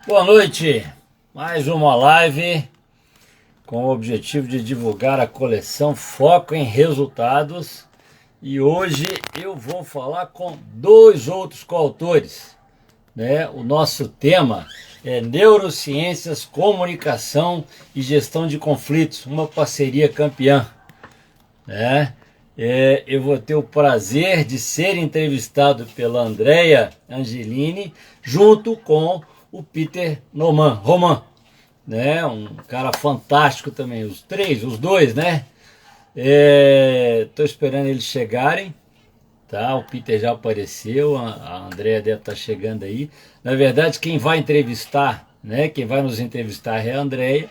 Boa noite, mais uma live com o objetivo de divulgar a coleção Foco em Resultados. E hoje eu vou falar com dois outros coautores, né? O nosso tema é Neurociências, Comunicação e Gestão de Conflitos, uma parceria campeã, né? Eu vou ter o prazer de ser entrevistado pela Andrea Angelini, junto com o Peter Roman, né? Um cara fantástico também, os dois, né? Tô esperando eles chegarem, tá? O Peter já apareceu, a Andrea deve estar chegando aí. Na verdade, quem vai entrevistar, né? Quem vai nos entrevistar é a Andrea.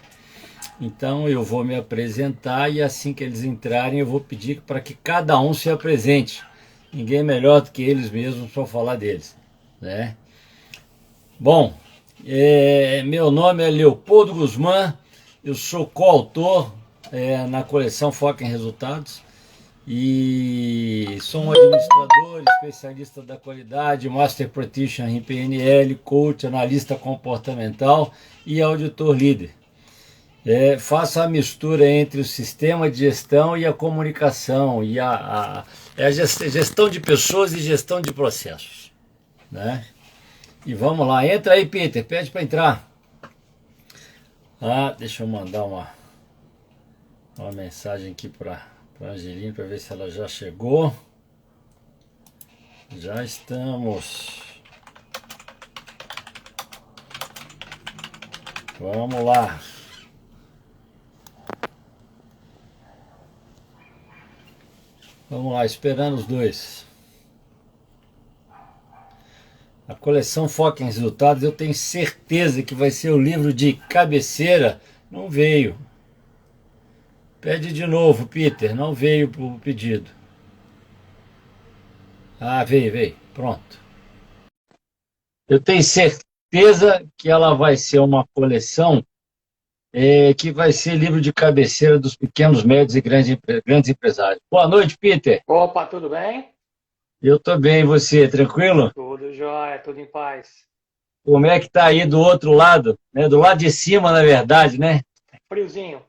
Então eu vou me apresentar e assim que eles entrarem eu vou pedir para que cada um se apresente. Ninguém melhor do que eles mesmos para falar deles, né? Bom, meu nome é Leopoldo Guzmán, eu sou coautor na coleção Foca em Resultados e sou um administrador, especialista da qualidade, Master Practitioner em PNL, coach, analista comportamental e auditor líder. Faço a mistura entre o sistema de gestão e a comunicação, e a gestão de pessoas e gestão de processos, né? E vamos lá, entra aí, Peter, pede para entrar. Deixa eu mandar uma mensagem aqui para a Angelina para ver se ela já chegou. Já estamos. Vamos lá. Vamos lá, esperando os dois. A coleção Foca em Resultados, eu tenho certeza que vai ser o livro de cabeceira. Não veio. Pede de novo, Peter. Não veio o pedido. Veio. Pronto. Eu tenho certeza que ela vai ser uma coleção que vai ser livro de cabeceira dos pequenos, médios e grandes empresários. Boa noite, Peter. Opa, tudo bem? Eu tô bem, e você? Tranquilo? Tudo jóia, tudo em paz. Como é que tá aí do outro lado? Né? Do lado de cima, na verdade, né? Friozinho.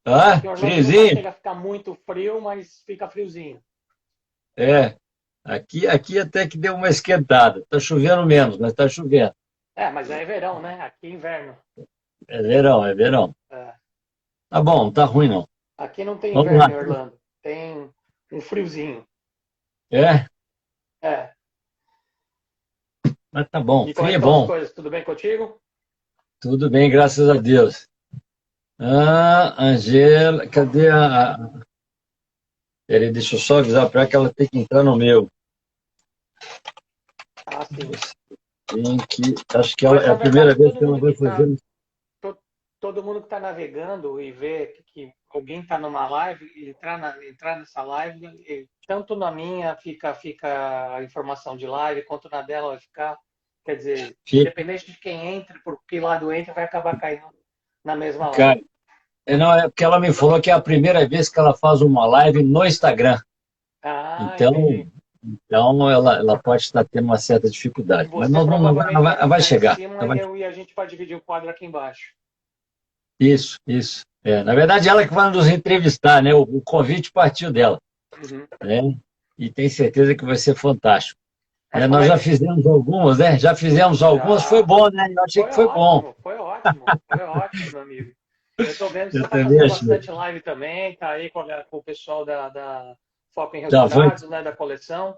Aqui em Orlando nunca Friozinho? chega a ficar muito frio, mas fica friozinho. É. Aqui até que deu uma esquentada. Tá chovendo menos, mas tá chovendo. É, mas aí é verão, né? Aqui é inverno. É verão, é verão. É. Tá bom, não tá ruim não. Aqui não tem Vamos lá. inverno em Orlando. Tem um friozinho. É, É. mas tá bom. E como é Frio que é estão as bom. coisas? Tudo bem contigo? Tudo bem, graças a Deus. Angela, cadê Peraí, deixa eu só avisar para ela que ela tem que entrar no meu. Ah, sim. Tem que. Acho que ela Mas é na a primeira verdade, vez que ela vai fazer. todo mundo que está navegando e vê que alguém está numa live, entrar nessa live, tanto na minha fica a informação de live, quanto na dela vai ficar. Quer dizer, independente de quem entra, por que lado entra, vai acabar caindo na mesma live. Cara, não, é porque ela me falou que é a primeira vez que ela faz uma live no Instagram. Ah, Então, entendi. então ela pode estar tendo uma certa dificuldade. Mas Você nós vamos, provavelmente vai vai ficar em chegar. cima e a gente vai dividir o quadro aqui embaixo. Isso, isso. Na verdade, ela que vai nos entrevistar, né? O convite partiu dela, Uhum. né? E tem certeza que vai ser fantástico. Mas como Nós é já que. fizemos algumas, né? Já fizemos algumas, foi Já. bom, né? Eu achei que foi bom. Foi ótimo, meu amigo. Eu estou vendo que você Eu está também fazendo achei. bastante live também, tá aí com o pessoal da Foco em Já foi. Resultados, né, da coleção.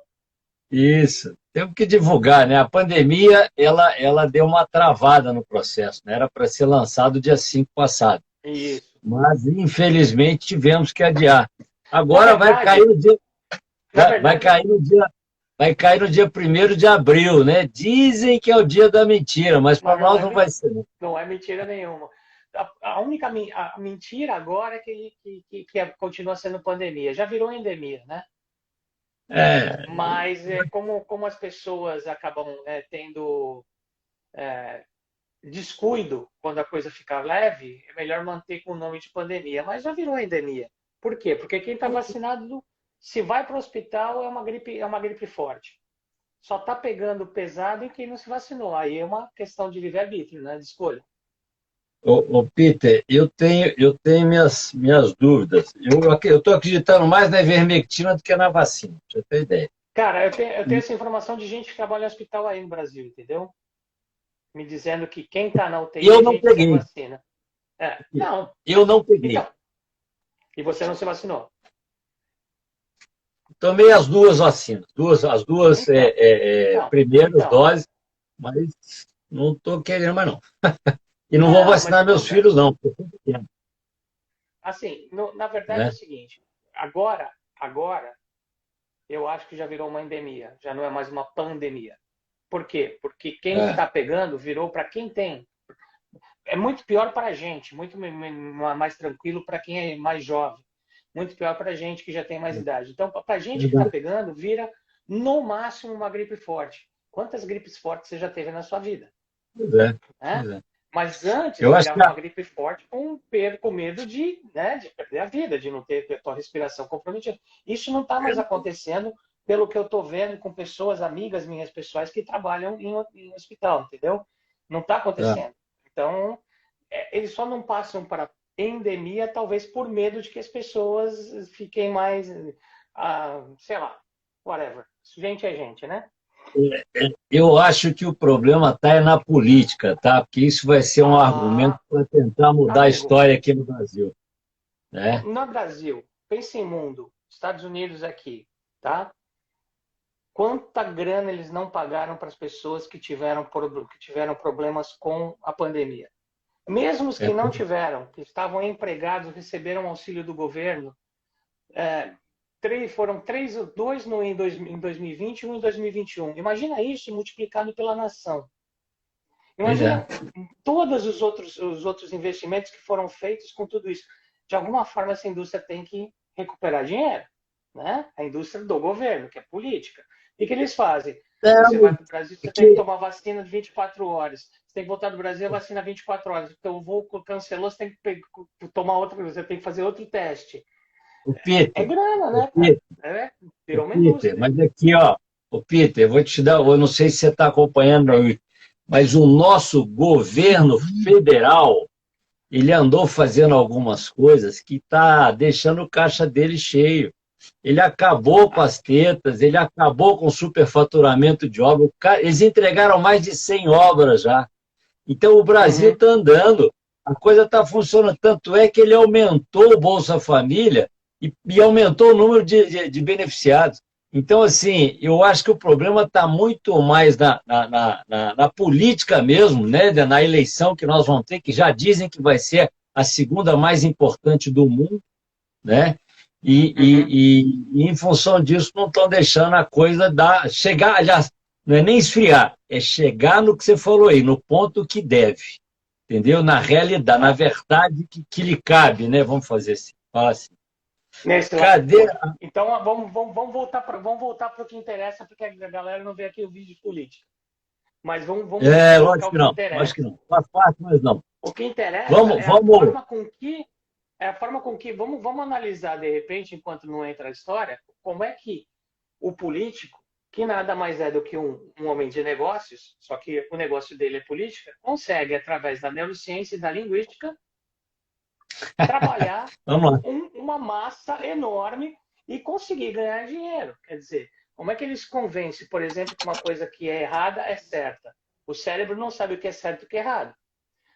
Isso. Temos que divulgar, né? A pandemia, ela deu uma travada no processo, né? Era para ser lançado dia 5 passado. Isso. Mas, infelizmente, tivemos que adiar. Na Agora vai cair verdade, no dia, na vai verdade, cair no dia, vai cair no dia 1º de abril, né? Dizem que é o dia da mentira, mas para mas não nós é, não vai ser. não é mentira nenhuma. A única a mentira agora é continua sendo pandemia. Já virou endemia, né? É, Mas como as pessoas acabam tendo descuido quando a coisa fica leve, é melhor manter com o nome de pandemia. Mas já virou endemia. Por quê? Porque quem está vacinado, se vai para o hospital, é uma gripe forte. só está pegando pesado em quem não se vacinou. Aí é uma questão de livre-arbítrio, né? De escolha. Ô, Peter, eu tenho minhas dúvidas. Eu estou acreditando mais na ivermectina do que na vacina, pra você ter ideia. Cara, eu tenho essa informação de gente que trabalha em hospital aí no Brasil, entendeu? Me dizendo que quem está na UTI Eu é não gente sem peguei. vacina. Não. Eu não peguei. Então, e você não se vacinou? Tomei as duas vacinas, as duas Então, então, primeiras então. doses, mas não estou querendo mais não. E não vou Não, mas vacinar então, meus filhos não, porque eu tô pequeno, assim, na verdade é o né? seguinte, agora, eu acho que já virou uma endemia, já não é mais uma pandemia. Por quê? Porque quem É, está pegando virou para quem tem. É muito pior para a gente, muito mais tranquilo para quem é mais jovem, muito pior para a gente que já tem mais idade. Então, para a gente que está verdade. pegando, vira no máximo uma gripe forte. Quantas gripes fortes você já teve na sua vida? Pois é, Né? pois é. Mas antes Eu acho que virava uma gripe forte com medo de, né, de perder a vida, de não ter a tua respiração comprometida. Isso não está mais acontecendo, pelo que eu estou vendo com pessoas, amigas minhas pessoais, que trabalham em hospital, entendeu? Não está é, acontecendo. Então, eles só não passam para endemia, talvez por medo de que as pessoas fiquem mais, sei lá, whatever. Gente é gente, né? eu acho que o problema está na política, tá? Porque isso vai ser um argumento Ah, para tentar mudar a amigo, história aqui no Brasil, né? no Brasil, pense em mundo, Estados Unidos aqui, tá? Quanta grana eles não pagaram para as pessoas que tiveram problemas com a pandemia? Mesmo os É, que não tiveram, que estavam empregados, receberam auxílio do governo, é, foram dois em 2020 e um em 2021. Imagina isso multiplicado pela nação. pois é. Imagina todos os outros investimentos que foram feitos com tudo isso. De alguma forma, essa indústria tem que recuperar dinheiro, né? A indústria do governo, que é política. E o que eles fazem? É, Você vai para o Brasil, você tem que que, tomar vacina de 24 horas. Você tem que voltar do Brasil, a vacina 24 horas. Então, o voo cancelou, você tem que tomar outra, você tem que fazer outro teste. o É Peter, grana, o né, cara? Peter, o Virou uma Peter, indústria. mas aqui, ó, o Peter, eu vou te dar, eu não sei se você está acompanhando aí, mas o nosso governo federal, ele andou fazendo algumas coisas que está deixando o caixa dele cheio. Ele acabou com Ah, as tetas, ele acabou com o superfaturamento de obra. Eles entregaram mais de 100 obras já. Então o Brasil uhum. está andando, a coisa está funcionando. Tanto é que ele aumentou o Bolsa Família e aumentou o número de beneficiados. Então, assim, eu acho que o problema está muito mais na política mesmo, né? Na eleição que nós vamos ter, que já dizem que vai ser a segunda mais importante do mundo, né? Uhum. E em função disso não estão deixando a coisa chegar, aliás, não é nem esfriar, é chegar no que você falou aí, no ponto que deve, entendeu? Na realidade, na É, verdade que lhe cabe, né? Vamos fazer assim, fala assim. nesse lado Cadê? todo. Então, vamos voltar para o que interessa, porque a galera não vê aqui o vídeo de política. Mas vamos É, colocar lógico o que que não, lógico que interessa. não. Faz parte, mas não. O que interessa Vamos, vamos. é a forma com que vamos analisar de repente, enquanto não entra a história, como é que o político, que nada mais é do que um homem de negócios, só que o negócio dele é política, consegue através da neurociência e da linguística trabalhar Vamos lá. uma massa enorme e conseguir ganhar dinheiro. Quer dizer, como é que eles convencem, por exemplo, que uma coisa que é errada é certa? O cérebro não sabe o que é certo e o que é errado.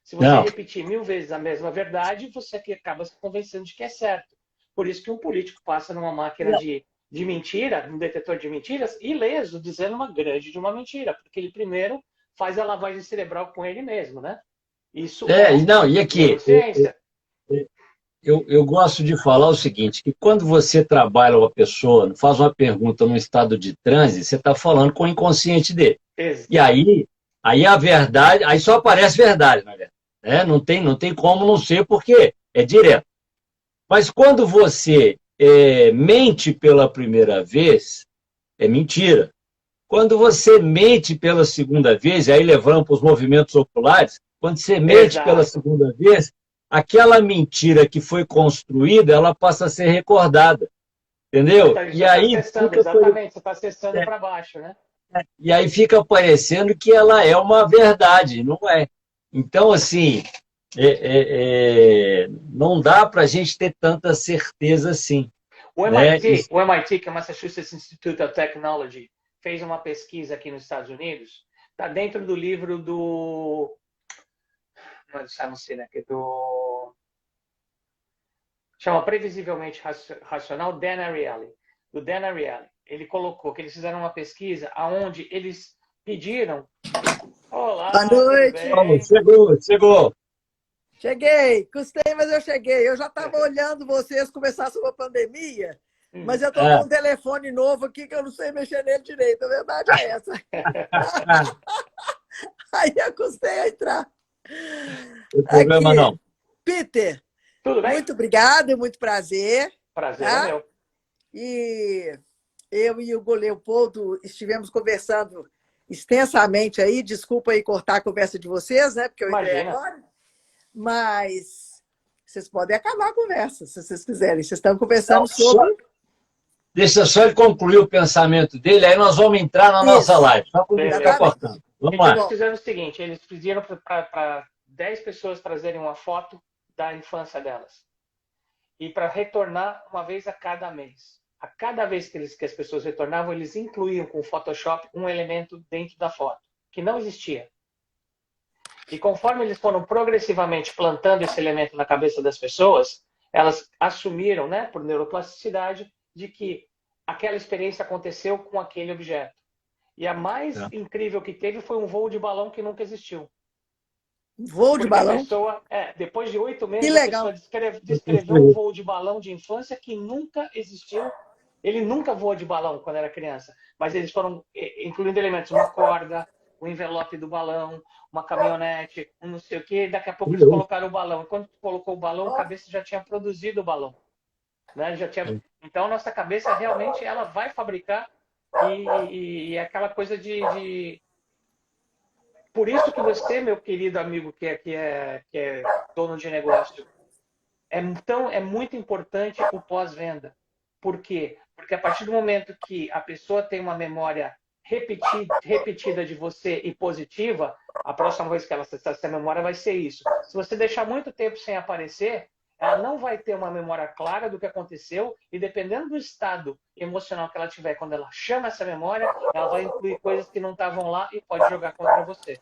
Se você Não. repetir 1000 vezes a mesma verdade, você acaba se convencendo de que é certo. Por isso que um político passa numa máquina de mentira, num detetor de mentiras, ileso, dizendo uma grande de uma mentira, porque ele primeiro faz a lavagem cerebral com ele mesmo, né? Isso E é não, e aqui, neurociência. eu gosto de falar o seguinte, que quando você trabalha uma pessoa, faz uma pergunta num estado de transe, você está falando com o inconsciente dele. E Exato. aí a verdade, aí só aparece verdade, na verdade. Né? Não tem como não ser, porque é direto. Mas quando você mente pela primeira vez, é mentira. Quando você mente pela segunda vez, e aí levando para os movimentos oculares, quando você mente pela Exato. segunda vez, aquela mentira que foi construída, ela passa a ser recordada, entendeu? Você E está aí acessando, fica. exatamente, você está acessando para baixo, né? E aí fica parecendo que ela é uma verdade, não é? Então, assim, não dá para a gente ter tanta certeza assim, O né? MIT, o MIT, que é o Massachusetts Institute of Technology, fez uma pesquisa aqui nos Estados Unidos. Está dentro do livro do. Não sei, né? Do. Chama Previsivelmente Racional, Dan Ariely. Do Dan Ariely. Ele colocou que eles fizeram uma pesquisa onde eles pediram. Olá, Boa tudo noite. bem? Chegou. Cheguei. Custei, mas eu cheguei. Eu já estava olhando vocês conversar sobre a pandemia, mas eu estou com um telefone novo aqui que eu não sei mexer nele direito. A verdade é essa. Aí eu custei a entrar. Não tem problema, não. Peter, Tudo bem? muito obrigado, muito prazer. Prazer é meu. E eu e o Leopoldo estivemos conversando extensamente aí. Desculpa aí cortar a conversa de vocês, né? Porque eu entrei agora. Mas vocês podem acabar a conversa, se vocês quiserem. Vocês estão conversando sobre... Deixa só ele concluir o pensamento dele, aí nós vamos entrar na nossa live. Só para não ficar cortando. Vamos lá. Eles fizeram o seguinte, eles pediram para 10 pessoas trazerem uma foto da infância delas. E para retornar uma vez a cada mês. A cada vez que as pessoas retornavam, eles incluíam com o Photoshop um elemento dentro da foto, que não existia. E conforme eles foram progressivamente plantando esse elemento na cabeça das pessoas, elas assumiram, né, por neuroplasticidade, de que aquela experiência aconteceu com aquele objeto. E a mais incrível que teve foi um voo de balão que nunca existiu. Voo de balão? Pessoa, depois de 8 meses, que legal. A pessoa descreveu um voo de balão de infância que nunca existiu. Ele nunca voou de balão quando era criança, mas eles foram incluindo elementos, uma corda, o envelope do balão, uma caminhonete, um não sei o quê. Daqui a pouco eles colocaram o balão. E quando colocou o balão, a cabeça já tinha produzido o balão. Né? Então, a nossa cabeça realmente ela vai fabricar e é aquela coisa de... Por isso que você, meu querido amigo, que é dono de negócio, é muito importante o pós-venda. Por quê? Porque a partir do momento que a pessoa tem uma memória repetida de você e positiva, a próxima vez que ela acessar essa memória vai ser isso. Se você deixar muito tempo sem aparecer, ela não vai ter uma memória clara do que aconteceu e dependendo do estado emocional que ela tiver quando ela chama essa memória, ela vai incluir coisas que não estavam lá e pode jogar contra você.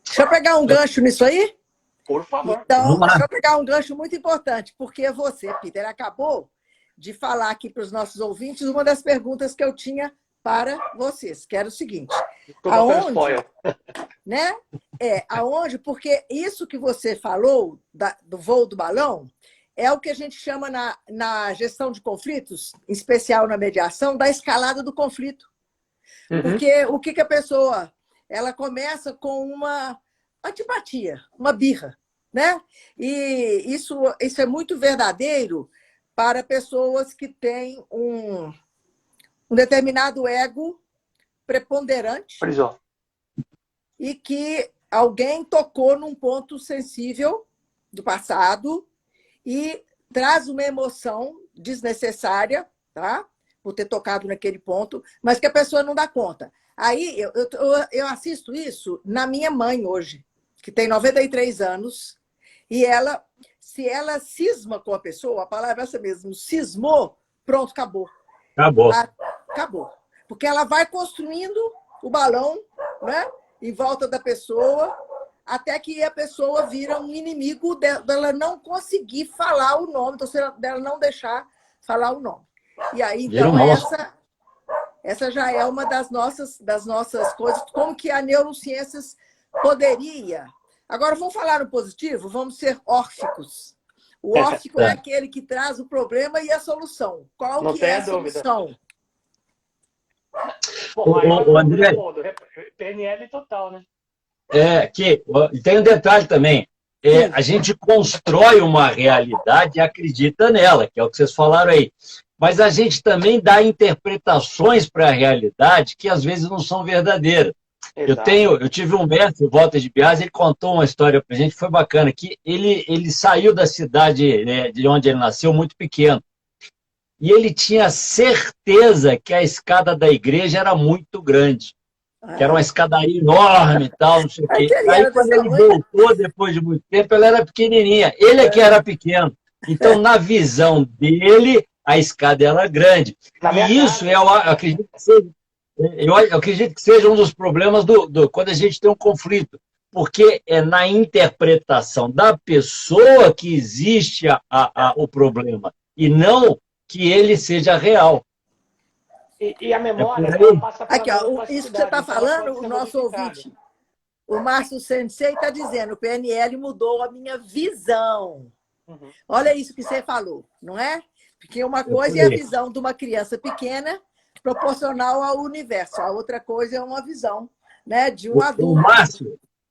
Deixa eu pegar um gancho nisso aí? Por favor. Então, deixa eu pegar um gancho muito importante, porque você, Peter, acabou de falar aqui para os nossos ouvintes uma das perguntas que eu tinha para vocês, que era o seguinte. Aonde, né? Aonde, porque isso que você falou do voo do balão é o que a gente chama na gestão de conflitos, em especial na mediação, da escalada do conflito. Porque o que a pessoa... Ela começa com uma antipatia, uma birra, né? E isso é muito verdadeiro para pessoas que têm um determinado ego preponderante e que alguém tocou num ponto sensível do passado e traz uma emoção desnecessária, tá? Por ter tocado naquele ponto, mas que a pessoa não dá conta. Aí eu assisto isso na minha mãe hoje, que tem 93 anos, e se ela cisma com a pessoa, a palavra é essa mesmo, cismou, pronto, acabou. Acabou. Porque ela vai construindo o balão, né, em volta da pessoa, até que a pessoa vira um inimigo dela não conseguir falar o nome, então, dela não deixar falar o nome. E aí, então, essa já é uma das nossas coisas, como que a neurociências poderia... Agora, vamos falar no positivo? Vamos ser órficos. O órfico é aquele que traz o problema e a solução. Qual não que tem é a solução? O André... PNL total, né? Tem um detalhe também. A gente constrói uma realidade e acredita nela, que é o que vocês falaram aí. Mas a gente também dá interpretações para a realidade que às vezes não são verdadeiras. Eu tive um mestre, o Walter de Biasi, ele contou uma história para a gente, foi bacana, que ele saiu da cidade, né, de onde ele nasceu muito pequeno. e ele tinha certeza que a escada da igreja era muito grande, que era uma escadaria enorme e tal, não sei o quê. Aí, quando ele voltou, depois de muito tempo, ela era pequenininha. Ele é que era pequeno. Então, na visão dele, a escada era grande. E isso, eu acredito que seja um dos problemas quando a gente tem um conflito, porque é na interpretação da pessoa que existe o problema, e não que ele seja real. E a memória ela passa pela aqui, ó, isso que você está falando, o nosso ouvinte, o Márcio Sensei está dizendo, o PNL mudou a minha visão. Uhum. Olha isso que você falou, não é? Porque uma coisa é a visão de uma criança pequena proporcional ao universo, a outra coisa é uma visão, né, de um adulto.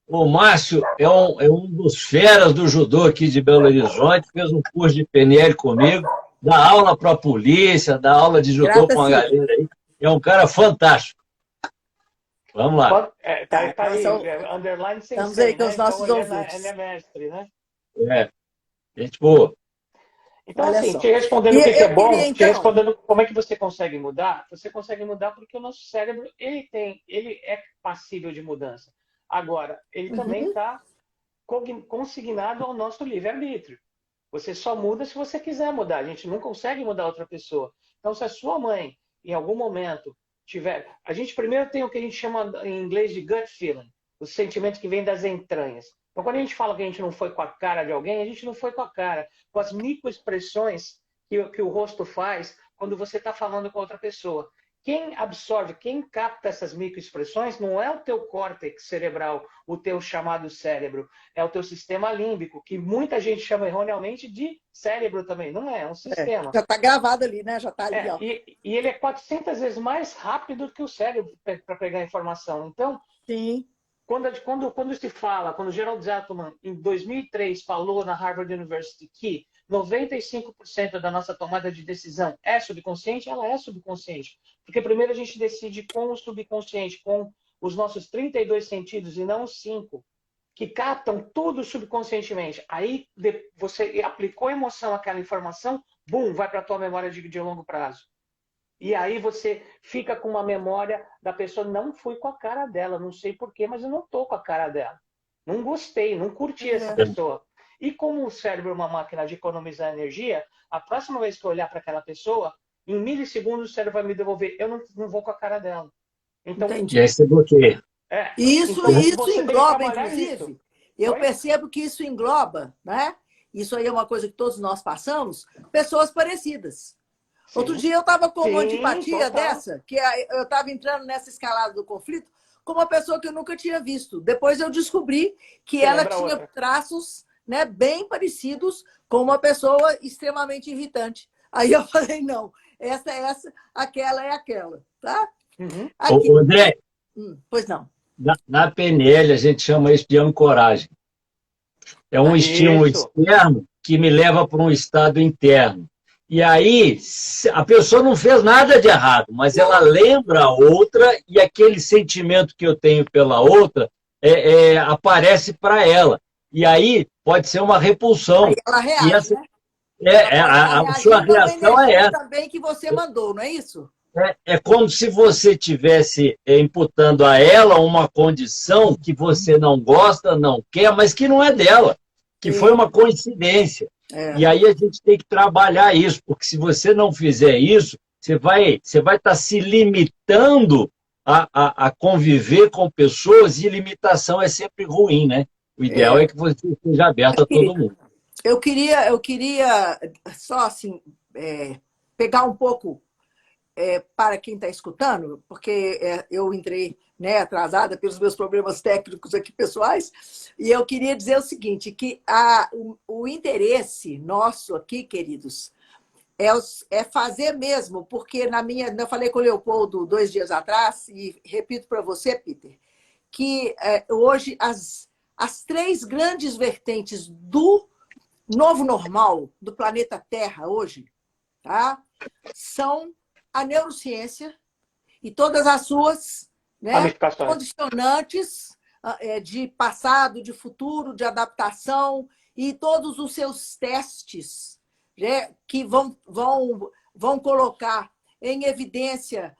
O Márcio é um dos feras do judô aqui de Belo Horizonte, fez um curso de PNL comigo, dá aula para a polícia, dá aula de judô com a galera aí. É um cara fantástico. Vamos lá. Tá aí, underline sensei, estamos aí com os nossos então, ouvintes. ele é mestre, né? Gente boa. Então, assim, te respondendo o que é bom, te respondendo como é que você consegue mudar porque o nosso cérebro, ele é passível de mudança. Agora, ele também está consignado ao nosso livre-arbítrio. Você só muda se você quiser mudar. A gente não consegue mudar outra pessoa. Então, se a sua mãe, em algum momento, tiver... A gente primeiro tem o que a gente chama em inglês de gut feeling, o sentimento que vem das entranhas. Então, quando a gente fala que a gente não foi com a cara de alguém, a gente não foi com a cara, com as microexpressões que o rosto faz quando você está falando com outra pessoa. Quem absorve, quem capta essas microexpressões não é o teu córtex cerebral, o teu chamado cérebro, é o teu sistema límbico, que muita gente chama erroneamente de cérebro também. Não é um sistema. Já está gravado ali, né? Já está ali. Ó. E ele é 400 vezes mais rápido que o cérebro para pegar informação. Então, sim. Quando se fala, quando o Gerald Zaltman, em 2003, falou na Harvard University que 95% da nossa tomada de decisão é subconsciente, ela é subconsciente. Porque primeiro a gente decide com o subconsciente, com os nossos 32 sentidos e não os 5, que captam tudo subconscientemente. Aí você aplicou emoção àquela informação, bum, vai para a tua memória de longo prazo. E aí você fica com uma memória da pessoa, não fui com a cara dela, não sei porquê, mas eu não tô com a cara dela. Não gostei, não curti essa pessoa. E como o cérebro é uma máquina de economizar energia, a próxima vez que eu olhar para aquela pessoa, em milissegundos o cérebro vai me devolver, eu não vou com a cara dela. Então, e aí você bloqueia. Isso engloba, inclusive, eu percebo que isso engloba, né? Isso aí é uma coisa que todos nós passamos, pessoas parecidas. Sim. Outro dia eu estava com uma antipatia dessa, que eu estava entrando nessa escalada do conflito, com uma pessoa que eu nunca tinha visto. Depois eu descobri que ela tinha traços, né, bem parecidos com uma pessoa extremamente irritante. Aí eu falei, não, essa é essa, aquela é aquela, tá? Uhum. Ô, André, pois não. Na PNL a gente chama isso de ancoragem. É um estímulo externo que me leva para um estado interno. E aí, a pessoa não fez nada de errado, mas ela lembra a outra e aquele sentimento que eu tenho pela outra aparece para ela. E aí pode ser uma repulsão. Aí ela reage, né? A sua reação é essa. Também que você mandou, não é isso? É como se você estivesse imputando a ela uma condição que você não gosta, não quer, mas que não é dela, que foi uma coincidência. E aí a gente tem que trabalhar isso, porque se você não fizer isso, você vai estar se limitando a conviver com pessoas, e limitação é sempre ruim, né? O ideal é que você esteja aberto a todo mundo. Eu queria só assim, pegar um pouco para quem está escutando, porque eu entrei, né, atrasada pelos meus problemas técnicos aqui pessoais, e eu queria dizer o seguinte, que o interesse nosso aqui, queridos, é fazer mesmo, porque eu falei com o Leopoldo 2 dias atrás, e repito para você, Peter, que hoje as 3 grandes vertentes do novo normal do planeta Terra hoje, tá, são a neurociência e todas as suas, né, condicionantes de passado, de futuro, de adaptação e todos os seus testes, né, que vão vão colocar em evidência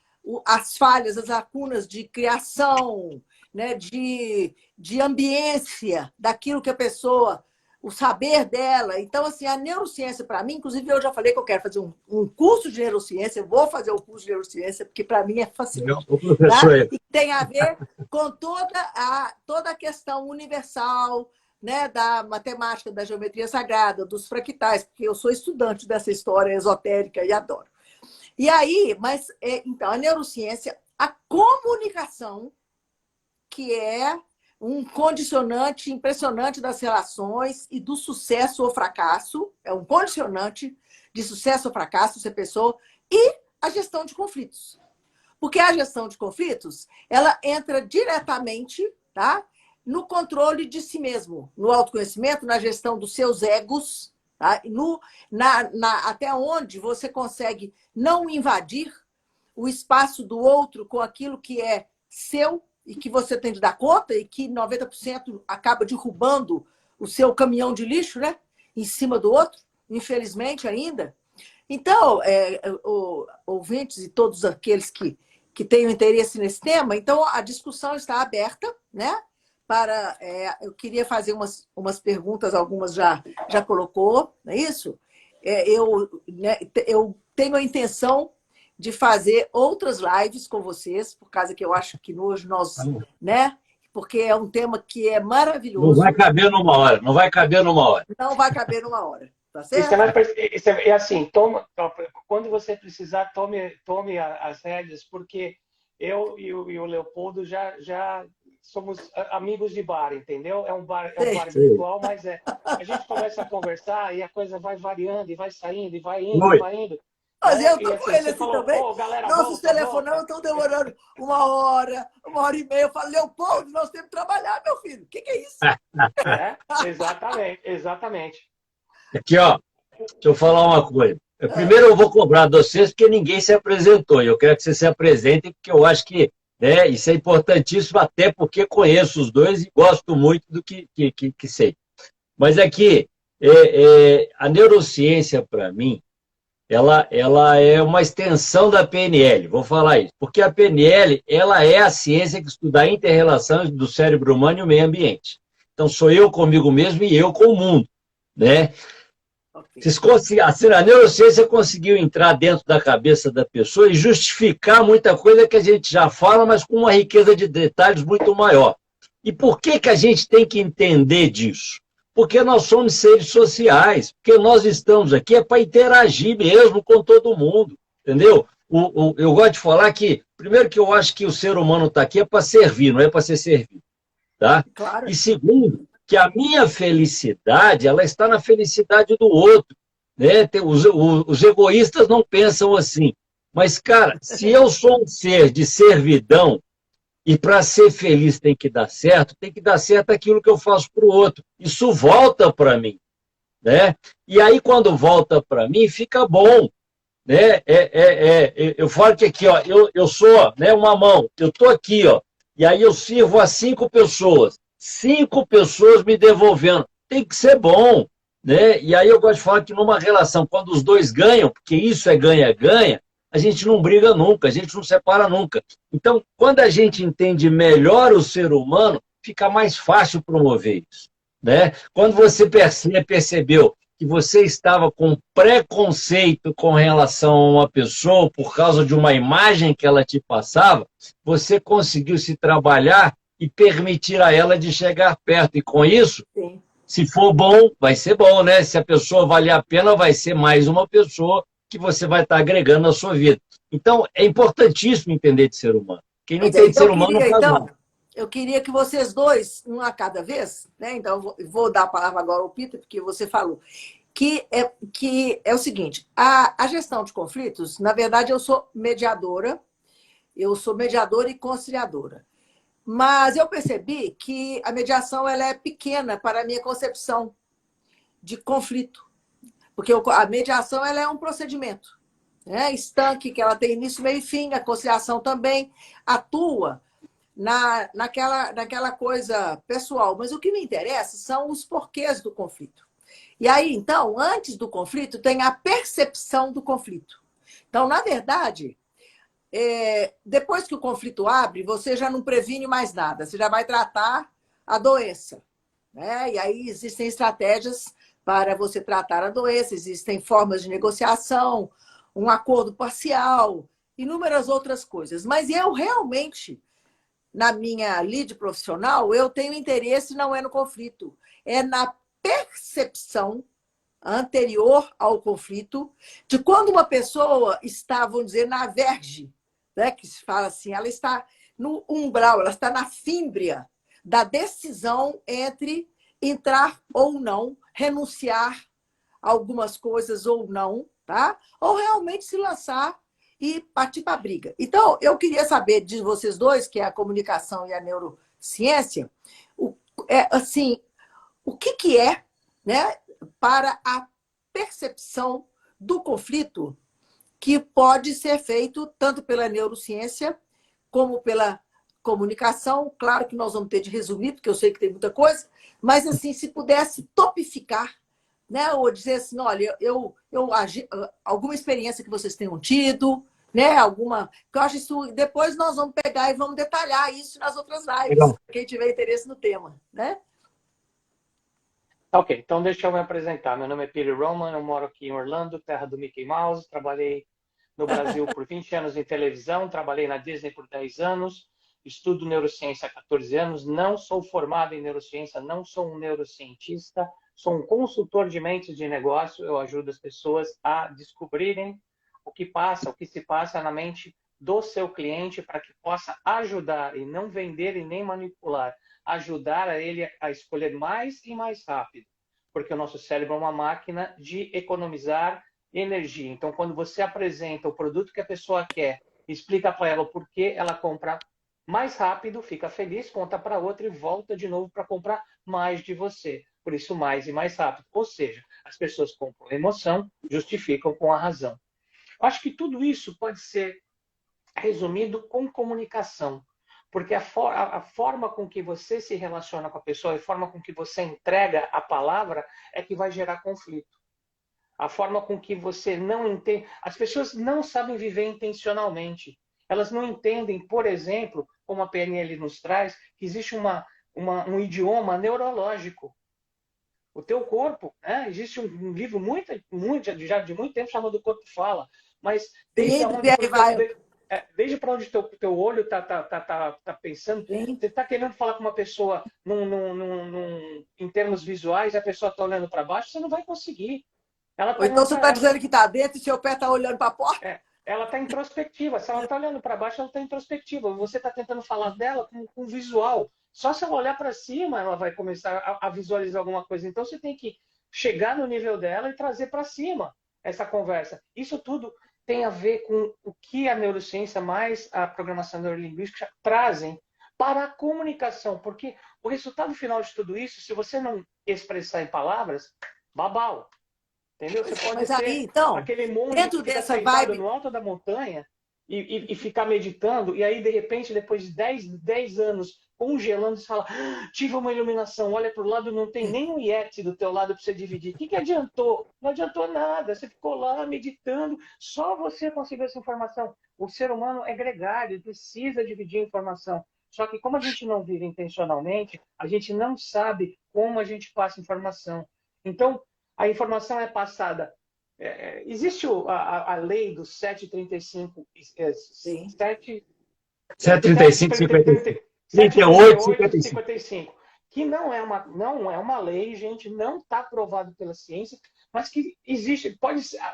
as falhas, as lacunas de criação, né, de ambiência daquilo que a pessoa, o saber dela. Então, assim, a neurociência, para mim, inclusive eu já falei que eu quero fazer um curso de neurociência, eu vou fazer o curso de neurociência, porque para mim é fascinante. Tá? E tem a ver com toda a questão universal, né, da matemática, da geometria sagrada, dos fractais, porque eu sou estudante dessa história esotérica e adoro. E aí, então, a neurociência, a comunicação, que é um condicionante impressionante das relações e do sucesso ou fracasso, é um condicionante de sucesso ou fracasso, ser pessoa, e a gestão de conflitos. Porque a gestão de conflitos, ela entra diretamente, tá, no controle de si mesmo, no autoconhecimento, na gestão dos seus egos, tá, até onde você consegue não invadir o espaço do outro com aquilo que é seu, e que você tem de dar conta, e que 90% acaba derrubando o seu caminhão de lixo, né? Em cima do outro, infelizmente ainda. Então, ouvintes e todos aqueles que tenham interesse nesse tema, então a discussão está aberta, né? Eu queria fazer umas perguntas, algumas já colocou, não é isso? Eu tenho a intenção de fazer outras lives com vocês, por causa que eu acho que hoje nós, né? Porque é um tema que é maravilhoso. Não vai caber numa hora, não vai caber numa hora. Não vai caber numa hora, tá certo? É assim, quando você precisar, tome as rédeas, porque eu e o Leopoldo já somos amigos de bar, entendeu? É um bar virtual, mas a gente começa a conversar e a coisa vai variando, e vai saindo, e vai indo, vai indo. Mas eu estou com ele assim falou, também. Galera, nossos telefonemas estão demorando 1 hora e meia. Eu falo, Leopoldo, nós temos que trabalhar, meu filho. O que é isso? Exatamente. Aqui, ó, deixa eu falar uma coisa. Primeiro eu vou cobrar de vocês, porque ninguém se apresentou. E eu quero que vocês se apresentem, porque eu acho que isso é importantíssimo, até porque conheço os dois e gosto muito do que sei. Mas aqui, a neurociência, para mim, ela é uma extensão da PNL, vou falar isso, porque a PNL ela é a ciência que estuda a inter-relação do cérebro humano e o meio ambiente. Então, sou eu comigo mesmo e eu com o mundo, né? A neurociência conseguiu entrar dentro da cabeça da pessoa e justificar muita coisa que a gente já fala, mas com uma riqueza de detalhes muito maior. E por que a gente tem que entender disso? Porque nós somos seres sociais, porque nós estamos aqui para interagir mesmo com todo mundo, entendeu? Eu gosto de falar que, primeiro que eu acho que o ser humano está aqui para servir, não é para ser servido, tá? Claro. E segundo, que a minha felicidade, ela está na felicidade do outro, né? Os egoístas não pensam assim, mas, cara, se eu sou um ser de servidão, e para ser feliz tem que dar certo aquilo que eu faço para o outro. Isso volta para mim, né? E aí, quando volta para mim, fica bom, né? Eu falo que aqui, ó, eu sou, né, uma mão, eu estou aqui, ó, e aí eu sirvo a 5 pessoas, 5 pessoas me devolvendo. Tem que ser bom, né? E aí eu gosto de falar que numa relação, quando os dois ganham, porque isso é ganha-ganha, a gente não briga nunca, a gente não separa nunca. Então, quando a gente entende melhor o ser humano, fica mais fácil promover isso, né? Quando você percebeu que você estava com preconceito com relação a uma pessoa por causa de uma imagem que ela te passava, você conseguiu se trabalhar e permitir a ela de chegar perto. E com isso, Sim. Se for bom, vai ser bom, né? Se a pessoa valer a pena, vai ser mais uma pessoa que você vai estar agregando na sua vida. Então, é importantíssimo entender de ser humano. Quem não entende de ser humano não faz nada. Eu queria que vocês dois, um a cada vez, né? Então, vou dar a palavra agora ao Peter, porque você falou, que é o seguinte, a gestão de conflitos, na verdade, eu sou mediadora e conciliadora. Mas eu percebi que a mediação ela é pequena para a minha concepção de conflito. Porque a mediação ela é um procedimento, né? Estanque, que ela tem início, meio e fim, a conciliação também atua naquela coisa pessoal. Mas o que me interessa são os porquês do conflito. E aí, então, antes do conflito, tem a percepção do conflito. Então, na verdade, depois que o conflito abre, você já não previne mais nada, você já vai tratar a doença, né? E aí existem estratégias para você tratar a doença, existem formas de negociação, um acordo parcial, inúmeras outras coisas. Mas eu realmente, na minha lide profissional, eu tenho interesse não é no conflito, é na percepção anterior ao conflito de quando uma pessoa está, vamos dizer, na verge, né, que se fala assim, ela está no umbral, ela está na fímbria da decisão entre entrar ou não, renunciar a algumas coisas ou não, tá? Ou realmente se lançar e partir para a briga. Então, eu queria saber de vocês dois, que é a comunicação e a neurociência, assim, o que é, né, para a percepção do conflito que pode ser feito tanto pela neurociência como pela comunicação. Claro que nós vamos ter de resumir, porque eu sei que tem muita coisa, mas assim, se pudesse topificar, né, ou dizer assim, olha, alguma experiência que vocês tenham tido, né, alguma, que eu acho isso, depois nós vamos pegar e vamos detalhar isso nas outras lives, Legal. quem tiver interesse no tema, né? Ok, então deixa eu me apresentar. Meu nome é Peter Roman, eu moro aqui em Orlando, terra do Mickey Mouse. Trabalhei no Brasil por 20 anos em televisão, trabalhei na Disney por 10 anos, estudo neurociência há 14 anos, não sou formado em neurociência, não sou um neurocientista, sou um consultor de mentes de negócio, eu ajudo as pessoas a descobrirem o que se passa na mente do seu cliente para que possa ajudar e não vender e nem manipular, ajudar a ele a escolher mais e mais rápido, porque o nosso cérebro é uma máquina de economizar energia. Então, quando você apresenta o produto que a pessoa quer, explica para ela o porquê ela compra mais rápido, fica feliz, conta para outra e volta de novo para comprar mais de você. Por isso, mais e mais rápido. Ou seja, as pessoas compram emoção, justificam com a razão. Eu acho que tudo isso pode ser resumido com comunicação. Porque a forma com que você se relaciona com a pessoa, a forma com que você entrega a palavra é que vai gerar conflito. A forma com que você não entende... As pessoas não sabem viver intencionalmente. Elas não entendem, por exemplo, como a PNL nos traz, que existe um idioma neurológico. O teu corpo, né? Existe um livro já de muito tempo chamado O Corpo Fala, mas desde para onde teu olho tá pensando, você está querendo falar com uma pessoa em termos visuais, a pessoa está olhando para baixo, você não vai conseguir. Ou então você está dizendo que está dentro e seu pé está olhando para a porta? Ela está introspectiva. Se ela está olhando para baixo, ela está introspectiva. Você está tentando falar dela com visual. Só se ela olhar para cima, ela vai começar a visualizar alguma coisa. Então, você tem que chegar no nível dela e trazer para cima essa conversa. Isso tudo tem a ver com o que a neurociência mais a programação neurolinguística trazem para a comunicação. Porque o resultado final de tudo isso, se você não expressar em palavras, babau. Entendeu? Você pode ser então, aquele monge dentro que fica dessa sentado vibe... no alto da montanha e ficar meditando, e aí, de repente, depois de 10 anos congelando, você fala, tive uma iluminação, olha para o lado, não tem nem um Yeti do teu lado para você dividir. O que adiantou? Não adiantou nada, você ficou lá meditando, só você conseguiu essa informação. O ser humano é gregário, ele precisa dividir informação. Só que como a gente não vive intencionalmente, a gente não sabe como a gente passa informação. Então, a informação é passada. Existe a lei do 735, 735, 58, 55, que não é uma lei, gente, não está provado pela ciência, mas que existe.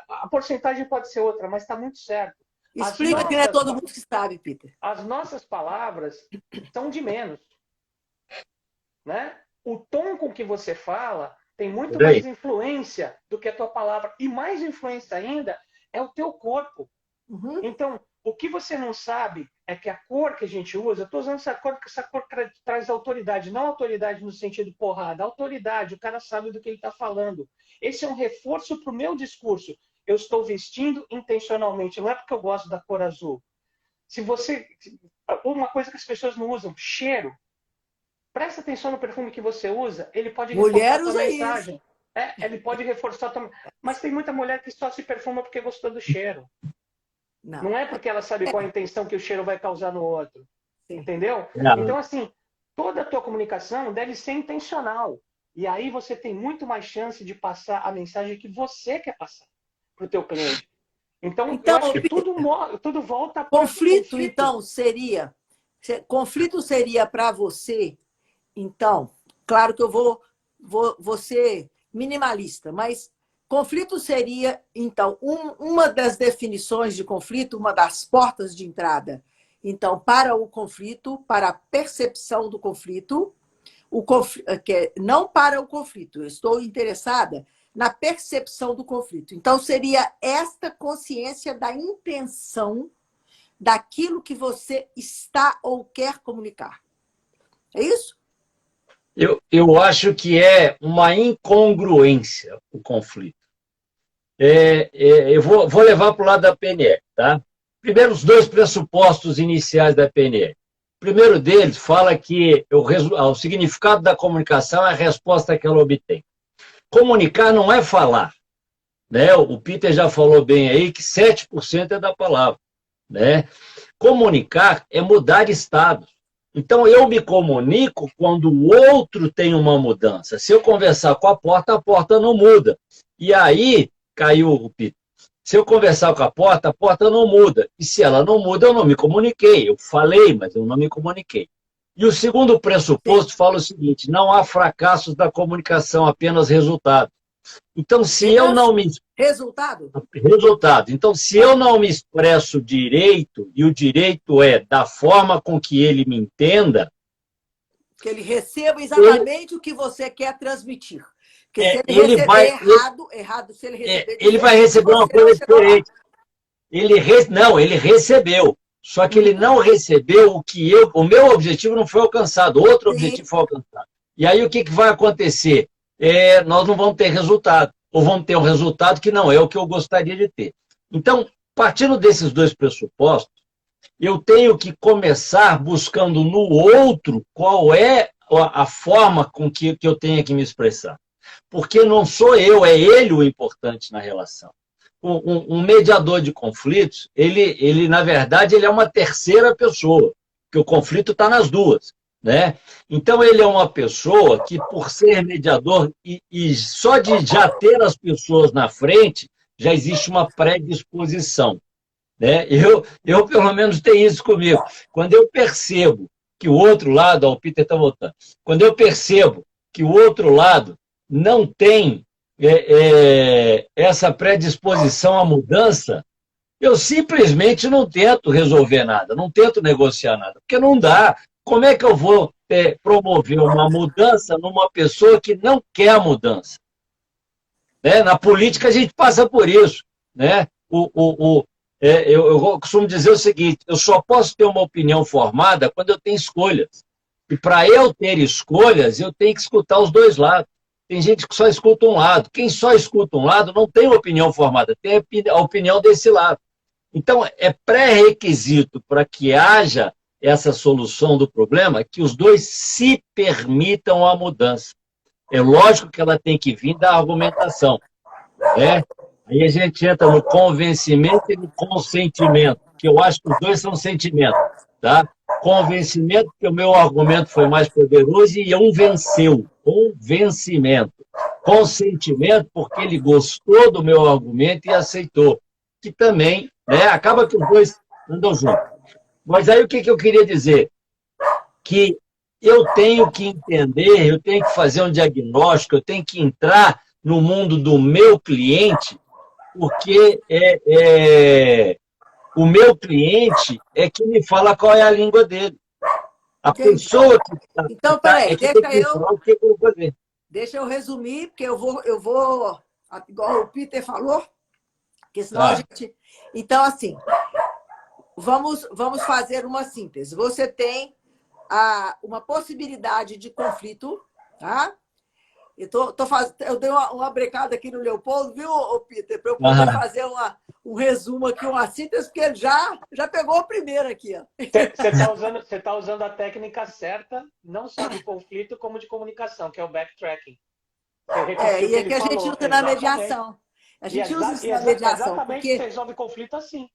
A porcentagem pode ser outra, mas está muito certo. Explica que não é todo mundo que sabe, Peter. As nossas palavras são de menos, né? O tom com que você fala tem muito mais influência do que a tua palavra. E mais influência ainda é o teu corpo. Uhum. Então, o que você não sabe é que a cor que a gente usa, eu estou usando essa cor porque essa cor traz autoridade. Não autoridade no sentido porrada, autoridade. O cara sabe do que ele está falando. Esse é um reforço para o meu discurso. Eu estou vestindo intencionalmente. Não é porque eu gosto da cor azul. Uma coisa que as pessoas não usam, cheiro. Presta atenção no perfume que você usa, ele pode reforçar a tua mensagem. Ele pode reforçar a tua... Mas tem muita mulher que só se perfuma porque gostou do cheiro. Não. Não é porque ela sabe qual a intenção que o cheiro vai causar no outro. Sim. Entendeu? Não. Então, assim, toda a tua comunicação deve ser intencional. E aí você tem muito mais chance de passar a mensagem que você quer passar para o teu cliente. Então, eu acho que tudo volta para conflito, então, seria... Conflito seria para você, então, claro que eu vou ser minimalista, mas conflito seria, então, uma das definições de conflito, uma das portas de entrada. Então, para o conflito, para a percepção do conflito, não para o conflito, eu estou interessada na percepção do conflito. Então, seria esta consciência da intenção daquilo que você está ou quer comunicar. É isso? Eu acho que é uma incongruência o conflito. Eu vou levar para o lado da PNL, tá? Primeiro, os dois pressupostos iniciais da PNL. O primeiro deles fala que o significado da comunicação é a resposta que ela obtém. Comunicar não é falar, né? O Peter já falou bem aí que 7% é da palavra, né? Comunicar é mudar estado. Então, eu me comunico quando o outro tem uma mudança. Se eu conversar com a porta não muda. E aí, caiu o Peter. Se eu conversar com a porta não muda. E se ela não muda, eu não me comuniquei. Eu falei, mas eu não me comuniquei. E o segundo pressuposto fala o seguinte: não há fracassos da comunicação, apenas resultados. Então, se eu não me... Resultado? Resultado. Então, se eu não me expresso direito, e o direito é da forma com que ele me entenda... Que ele receba exatamente o que você quer transmitir. Porque se ele receber errado, se ele receber... Ele vai receber uma coisa diferente. Não, ele recebeu. Só que ele não recebeu o que o meu objetivo não foi alcançado, outro objetivo foi alcançado. E aí o que vai acontecer? Nós não vamos ter resultado, ou vamos ter um resultado que não é o que eu gostaria de ter. Então, partindo desses dois pressupostos, eu tenho que começar buscando no outro qual é a forma com que eu tenho que me expressar. Porque não sou eu, é ele o importante na relação. Um mediador de conflitos, ele na verdade, ele é uma terceira pessoa, porque o conflito está nas duas, né? Então, ele é uma pessoa que, por ser mediador, e só de já ter as pessoas na frente, já existe uma predisposição, né? Eu pelo menos, tenho isso comigo. Quando eu percebo que o outro lado... o Peter está voltando. Quando eu percebo que o outro lado não tem essa predisposição à mudança, eu simplesmente não tento resolver nada, não tento negociar nada, porque não dá. Como é que eu vou promover uma mudança numa pessoa que não quer a mudança? Né? Na política a gente passa por isso, né? Eu costumo dizer o seguinte: eu só posso ter uma opinião formada quando eu tenho escolhas. E para eu ter escolhas, eu tenho que escutar os dois lados. Tem gente que só escuta um lado. Quem só escuta um lado não tem opinião formada, tem a opinião desse lado. Então, é pré-requisito para que haja essa solução do problema que os dois se permitam a mudança. É lógico que ela tem que vir da argumentação, né? Aí a gente entra no convencimento e no consentimento, que eu acho que os dois são sentimentos, tá? Convencimento, porque o meu argumento foi mais poderoso e um venceu. Convencimento. Consentimento, porque ele gostou do meu argumento e aceitou. Que também, né, acaba que os dois andam juntos. Mas aí o que eu queria dizer? Que eu tenho que entender, eu tenho que fazer um diagnóstico, eu tenho que entrar no mundo do meu cliente, porque o meu cliente é que me fala qual é a língua dele. A pessoa que está... Então, peraí, deixa eu resumir, porque eu vou, igual o Peter falou, porque senão a gente... Então, assim, vamos fazer uma síntese. Você tem uma possibilidade de conflito, tá? Eu dei uma brecada aqui no Leopoldo, viu, Peter? Para eu poder fazer um resumo aqui, uma síntese, porque ele já pegou o primeiro aqui. Você tá usando a técnica certa, não só de conflito, como de comunicação, que é o backtracking. E é que a gente usa na mediação. A gente usa isso na mediação. Exatamente, porque você resolve conflito assim.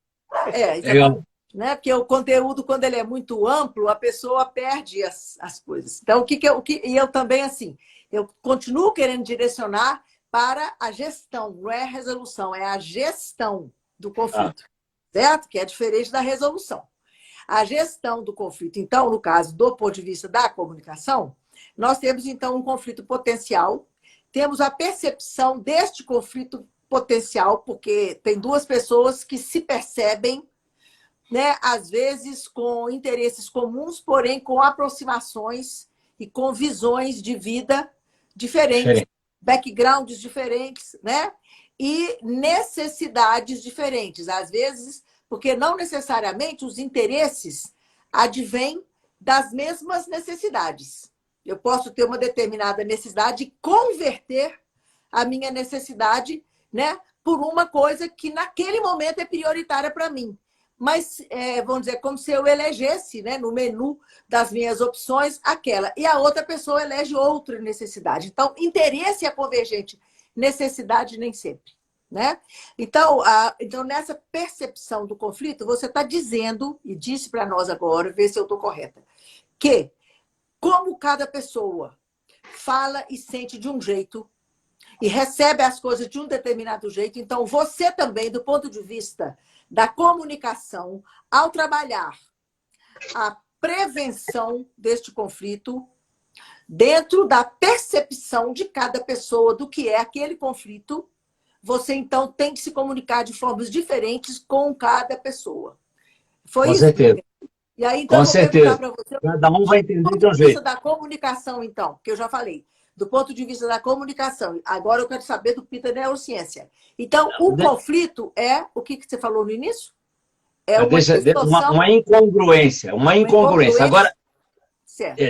Exatamente. Né? Porque o conteúdo, quando ele é muito amplo, a pessoa perde as coisas. Então, e eu também, assim, eu continuo querendo direcionar para a gestão, não é a resolução, é a gestão do conflito, certo? Que é diferente da resolução. A gestão do conflito, então, no caso, do ponto de vista da comunicação, nós temos, então, um conflito potencial, temos a percepção deste conflito potencial, porque tem duas pessoas que se percebem, né, às vezes com interesses comuns, porém com aproximações e com visões de vida diferentes, backgrounds diferentes, né? E necessidades diferentes. Às vezes, porque não necessariamente os interesses advêm das mesmas necessidades. Eu posso ter uma determinada necessidade e converter a minha necessidade, né, por uma coisa que naquele momento é prioritária para mim. Mas, vamos dizer, como se eu elegesse, né, no menu das minhas opções aquela. E a outra pessoa elege outra necessidade. Então, interesse é convergente, necessidade nem sempre. Né? Então, nessa percepção do conflito, você está dizendo, e disse para nós agora, vê se eu estou correta, que como cada pessoa fala e sente de um jeito e recebe as coisas de um determinado jeito, então você também, do ponto de vista da comunicação, ao trabalhar a prevenção deste conflito, dentro da percepção de cada pessoa do que é aquele conflito, você, então, tem que se comunicar de formas diferentes com cada pessoa. Foi com isso? Certeza. E aí, então, com certeza. Você, cada um vai entender de um jeito. Do ponto de vista da comunicação, então, que eu já falei, do ponto de vista da comunicação, agora eu quero saber do Peter Neurociência. Então, o conflito é, o que você falou no início? É uma incongruência. Uma incongruência. Agora,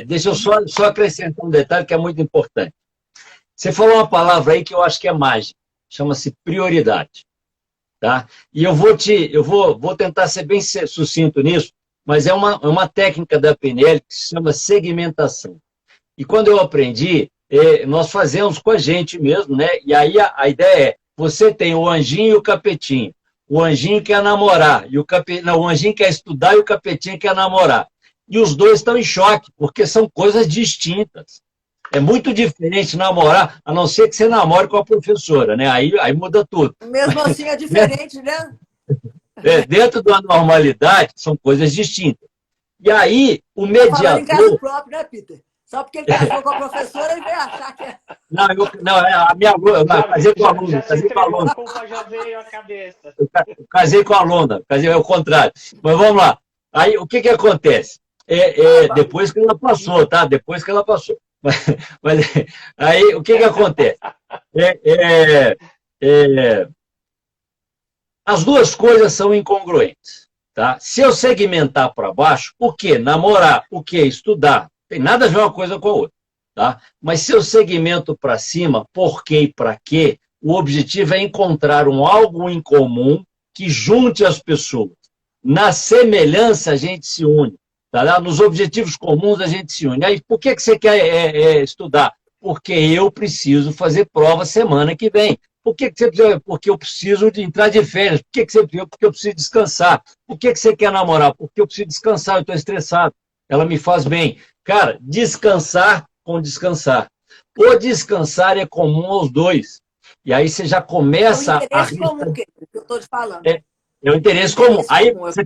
deixa eu só acrescentar um detalhe que é muito importante. Você falou uma palavra aí que eu acho que é mágica. Chama-se prioridade. Tá? E eu vou tentar ser bem sucinto nisso, mas é uma técnica da PNL que se chama segmentação. E quando eu aprendi, nós fazemos com a gente mesmo, né? E aí a ideia é, você tem o anjinho e o capetinho. O anjinho quer namorar, o anjinho quer estudar e o capetinho quer namorar. E os dois estão em choque, porque são coisas distintas. É muito diferente namorar, a não ser que você namore com a professora, né? Aí muda tudo. Mesmo assim é diferente, né? Dentro da normalidade, são coisas distintas. E aí, o mediador... Em caso próprio, né, Peter? Só porque ele casou com a professora, ele veio achar que é... Não, a minha aluna, casei com a aluna. A culpa já veio à cabeça. Eu casei com a aluna, é o contrário. Mas vamos lá. Aí, o que acontece? Depois que ela passou, tá? Depois que ela passou. Mas aí, o que acontece? As duas coisas são incongruentes. Tá? Se eu segmentar para baixo, o que? Namorar, o que? Estudar. Tem nada a ver uma coisa com a outra. Tá? Mas se eu segmento para cima, por quê e para quê, o objetivo é encontrar algo em comum que junte as pessoas. Na semelhança, a gente se une. Tá? Nos objetivos comuns, a gente se une. Aí, por que você quer estudar? Porque eu preciso fazer prova semana que vem. Por que você precisa? Porque eu preciso entrar de férias. Por que você precisa? Porque eu preciso descansar. Por que você quer namorar? Porque eu preciso descansar, eu estou estressado. Ela me faz bem. Cara, descansar com descansar. O descansar é comum aos dois. E aí você já começa a... É o interesse comum que eu estou te falando. É o interesse comum. Aí você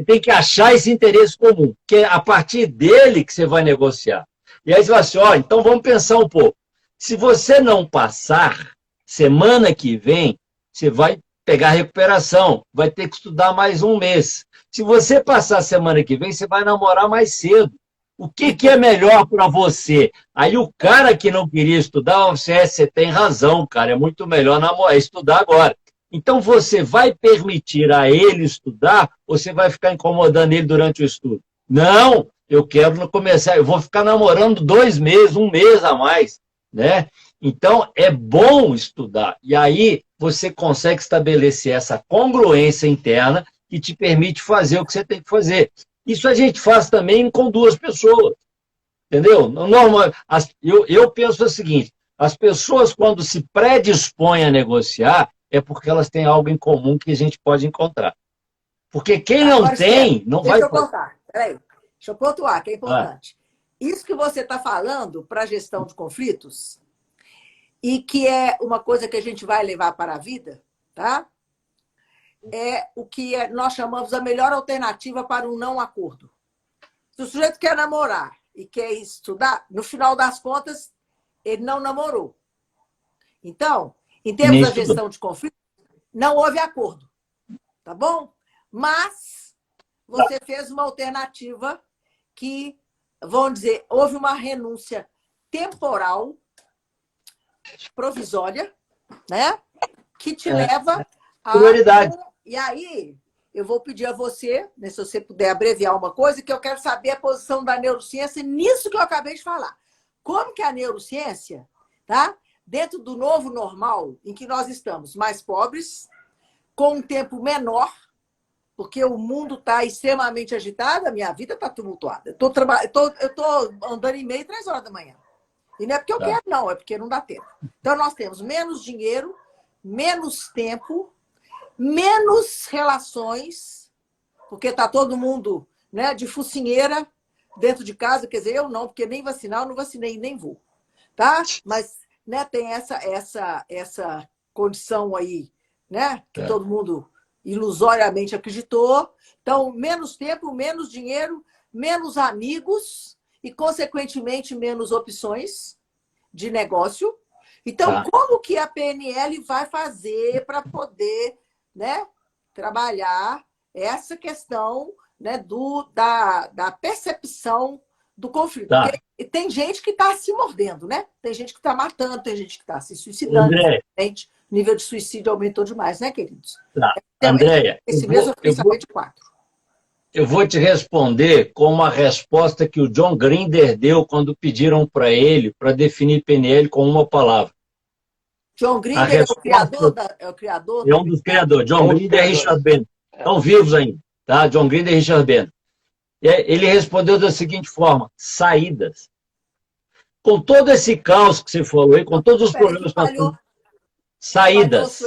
tem que achar esse interesse comum, que é a partir dele que você vai negociar. E aí você vai assim, então vamos pensar um pouco. Se você não passar, semana que vem, você vai pegar recuperação, vai ter que estudar mais um mês. Se você passar semana que vem, você vai namorar mais cedo. O que é melhor para você? Aí o cara que não queria estudar, você tem razão, cara, é muito melhor estudar agora. Então, você vai permitir a ele estudar ou você vai ficar incomodando ele durante o estudo? Não, eu quero começar, eu vou ficar namorando 2 meses, 1 mês a mais, né? Então, é bom estudar. E aí, você consegue estabelecer essa congruência interna que te permite fazer o que você tem que fazer. Isso a gente faz também com 2 pessoas, entendeu? Normal, eu penso o seguinte, as pessoas, quando se predispõem a negociar, é porque elas têm algo em comum que a gente pode encontrar. Porque quem não Agora, tem, não vai deixa eu fazer. contar. Peraí. Deixa eu pontuar, que é importante. Isso que você está falando para a gestão de conflitos, e que é uma coisa que a gente vai levar para a vida, tá? É o que nós chamamos a melhor alternativa para um não acordo. Se o sujeito quer namorar e quer estudar, no final das contas, ele não namorou. Então, em termos Nem da estudou. gestão de conflito, não houve acordo, tá bom? Mas você fez uma alternativa que, vamos dizer, houve uma renúncia temporal, provisória, né? Que te leva a... Prioridade. E aí, eu vou pedir a você, né, se você puder abreviar uma coisa, que eu quero saber a posição da neurociência nisso que eu acabei de falar. Como que a neurociência, tá? Dentro do novo normal, em que nós estamos mais pobres, com um tempo menor, porque o mundo está extremamente agitado, a minha vida está tumultuada. Eu estou andando em meio 3 horas da manhã. E não é porque eu quero, não, é porque não dá tempo. Então, nós temos menos dinheiro, menos tempo, menos relações, porque está todo mundo, né, de focinheira dentro de casa, quer dizer, eu não, porque nem vacinar, eu não vacinei nem vou. Tá? Mas, né, tem essa condição aí, né, que todo mundo ilusoriamente acreditou. Então, menos tempo, menos dinheiro, menos amigos e, consequentemente, menos opções de negócio. Então, como que a PNL vai fazer para poder, né, trabalhar essa questão, né, da percepção do conflito? Porque tem gente que está se mordendo, né? Tem gente que está matando, tem gente que está se suicidando. André, o nível de suicídio aumentou demais, né, queridos? Andréia, Esse mesmo eu fiz 4. eu vou te responder com uma resposta que o John Grinder deu quando pediram para ele para definir PNL com uma palavra. John Grinder é o criador É um dos criadores. John Grinder e Richard Bennett. Estão vivos ainda. Tá? John Grinder e Richard Bennett. Ele respondeu da seguinte forma: saídas. Com todo esse caos que você falou aí, com todos os problemas que nós temos, saídas.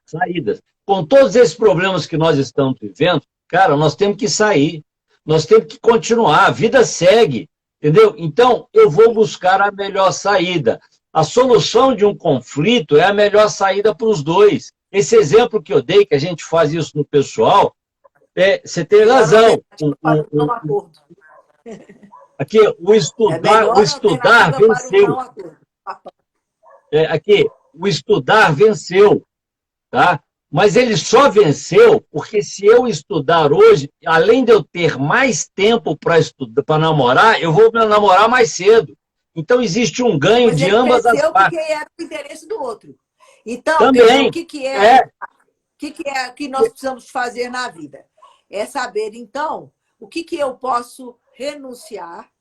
Saídas. Com todos esses problemas que nós estamos vivendo, cara, nós temos que sair. Nós temos que continuar. A vida segue. Entendeu? Então, eu vou buscar a melhor saída. A solução de um conflito é a melhor saída para os dois. Esse exemplo que eu dei, que a gente faz isso no pessoal, você tem razão. Aqui, o estudar venceu. Aqui, o estudar venceu, tá? Mas ele só venceu porque se eu estudar hoje, além de eu ter mais tempo para namorar, eu vou namorar mais cedo. Então, existe um ganho de ambas as partes. Porque era o interesse do outro. Então, também, o que nós precisamos fazer na vida? É saber, então, o que eu posso renunciar,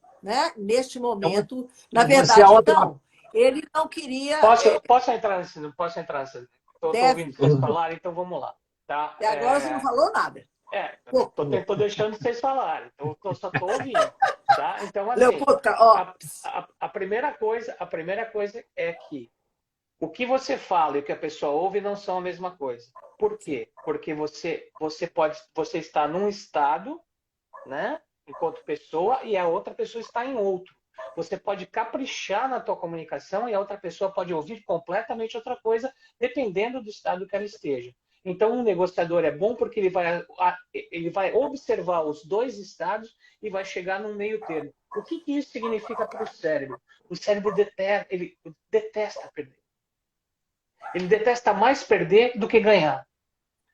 neste momento. Na verdade, então, ele não queria... Posso entrar nesse... Estou ouvindo vocês falarem, então vamos lá. Tá? Até agora você não falou nada. Estou deixando vocês falarem, então eu só estou ouvindo. Tá? Então, assim, a primeira coisa é que o que você fala e o que a pessoa ouve não são a mesma coisa. Por quê? Porque você está num estado, né, enquanto pessoa, e a outra pessoa está em outro. Você pode caprichar na tua comunicação e a outra pessoa pode ouvir completamente outra coisa, dependendo do estado que ela esteja. Então, um negociador é bom porque ele vai observar os dois estados e vai chegar num meio termo. O que isso significa para o cérebro? O cérebro detesta perder. Ele detesta mais perder do que ganhar.